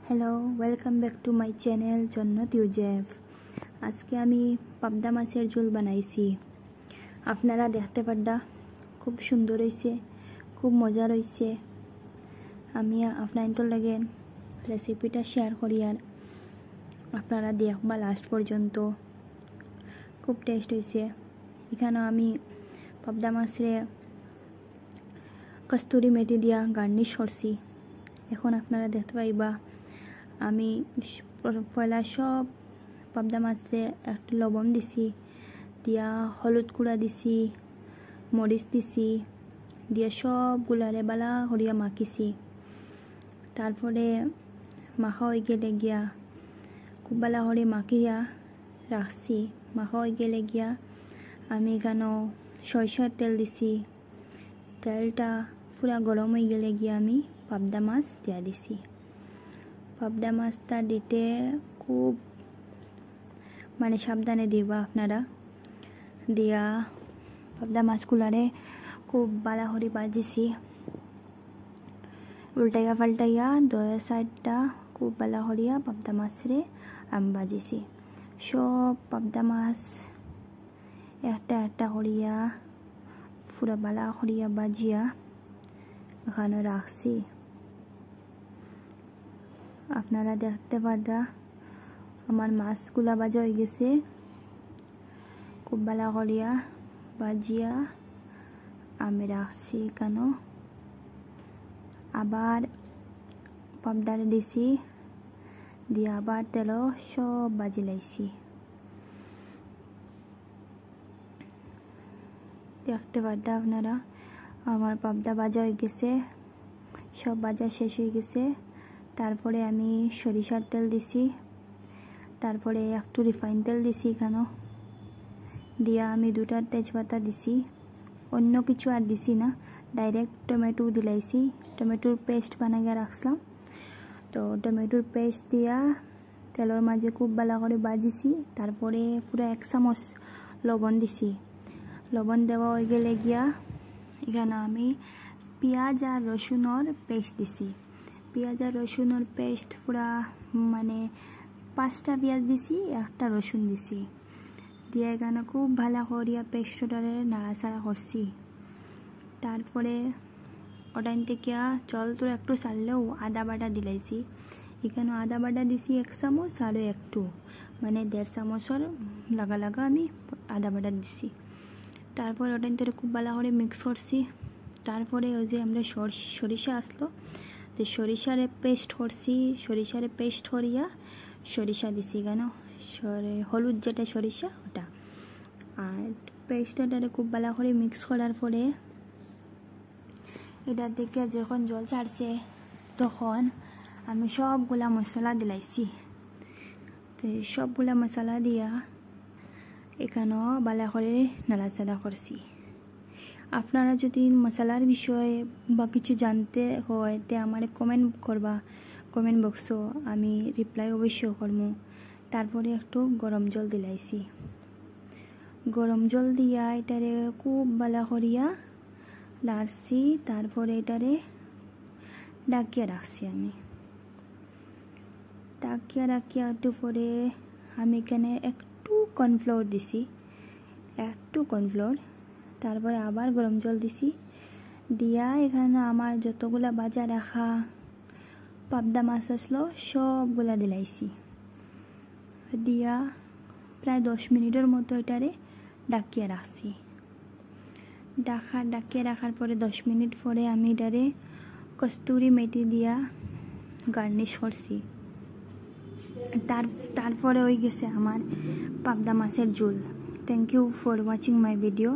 Hello, welcome back to my channel Jannat Yousef. আজকে আমি পাবদা মাছের ঝোল বানাইছি। আপনারা দেখতে পাড্ডা খুব সুন্দর হয়েছে, খুব মজা রয়েছে। আমি আপনার লাগে রেসিপিটা শেয়ার করি আর আপনারা দেখবা লাস্ট পর্যন্ত। খুব টেস্ট হয়েছে। এখানে আমি পাবদা মাছে কস্তুরি মেথি দিয়া গার্নিশ করছি। এখন আপনারা দেখতে পাইবা আমি পয়লা সব পাবদা মাছে একটু লবণ দিছি, দিয়া হলুদ গুঁড়া দিছি, মরিচ দিছি, দিয়া সবগুলারে বালা করিয়া মাখিছি। তারপরে মাখা হয়ে গেলে গিয়া খুব বালা করে মাখিয়া রাখছি। মাখা হয়ে গেলে গিয়া আমি এখানে সরিষার তেল দিছি। তেলটা পুরা গরম হয়ে গেলে গিয়া আমি পাবদা মাছ দিয়া দিছি। পাবদা মাছটা দিতে খুব সাবধানে দিবা আপনারা। দিয়া পাবদা মাছগুলারে খুব বালা করে বাজিছি, উল্টাইয়া পাল্টাইয়া দয়া সাইডটা খুব বালা করিয়া পাবদা মাছরে আমি বাজিছি। সব পাবদা মাছ একটা একটা করিয়া পুরা বালা করিয়া বাজিয়া এখানে রাখছি। আপনারা দেখতে পারা আমার মাছগুলা বাজা হয়ে গেছে। খুব বালা করিয়া বাজিয়া আমি রাখছি। কেন আবার পাবদারে দিছি, দিয়ে আবার তেলও সব বাজি লাইছি। দেখতে পারা আপনারা আমার পাবদা বাজা হয়ে গেছে, সব বাজা শেষ হয়ে গেছে। তারপরে আমি সরিষার তেল দিছি, তারপরে একটু রিফাইন তেল দিছি এখানে, দিয়া আমি দুটা তেজপাতা দিছি। অন্য কিছু আর দিছি না, ডাইরেক্ট টমেটো দিলাইছি। টমেটোর পেস্ট বানাইয়া রাখছিলাম, তো টমেটোর পেস্ট দিয়া তেলের মাঝে খুব ভালো করে বাজিছি। তারপরে পুরো 1 চামচ লবণ দিছি। লবণ দেওয়া হয়ে গেলে গিয়া এখানে আমি পেঁয়াজ আর রসুনের পেস্ট দিছি। পেঁয়াজ আর রসুনের পেস্ট পুরা 5টা পেঁয়াজ দিছি, 1টা রসুন দিছি। দিয়ে এখানে খুব ভালো করিয়া পেস্টটারে নাড়াচাড়া করছি। তারপরে ওটাইন থেকে জল তো একটু চাললেও আদা বাটা দিলাইছি। এখানে আদা বাটা দিছি 1 চামচ, আরও একটু 1.5 চামচের লাগা লাগা আমি আদা বাটা দিছি। তারপর ওটাইন থেকে খুব ভালো করে মিক্স করছি। তারপরে ওই যে আমরা সরিষা আসলো, তো সরিষারে পেস্ট করছি। সরিষারে পেস্ট করিয়া সরিষা দিছি কেন হলুদ যেটা সরিষা ওটা। আর পেস্টটারে খুব ভালো করে মিক্স করার পরে এটা থেকে যখন জল ছাড়ছে তখন আমি সবগুলা মশলা দিলাইছি। তো সবগুলা মশলা দিয়া এখানেও ভালো করে নাড়াচাড়া করছি। আপনারা যদি মশলার বিষয়ে বা কিছু জানতে হয় তে আমার কমেন্ট করবা, কমেন্ট বক্সও আমি রিপ্লাই অবশ্যই করব। তারপরে একটু গরম জল দিলাইছি। গরম জল দিয়া এটারে খুব ভালো করিয়া লাড়ছি। তারপরে এটারে ডাকিয়া রাখছি। আমি ডাকিয়া রাখিয়া একটু পরে আমি এখানে একটু কর্নফ্লাওয়ার দিছি, একটু কর্নফ্লাওয়ার। তারপরে আবার গরম জল দিছি। দিয়া এখানে আমার যতগুলা বাজা রাখা পাবদা মাছ আসলো সবগুলা দিলাইছি। দিয়া প্রায় 10 মিনিটের মতো এটারে ডাকিয়ে রাখছি। ডাকিয়ে রাখার পরে 10 মিনিট পরে আমি এটারে কস্তুরি মেথি দিয়া গার্নিশ করছি। তারপরে হয়ে গেছে আমার পাবদা মাছের ঝোল। Thank you for watching my video.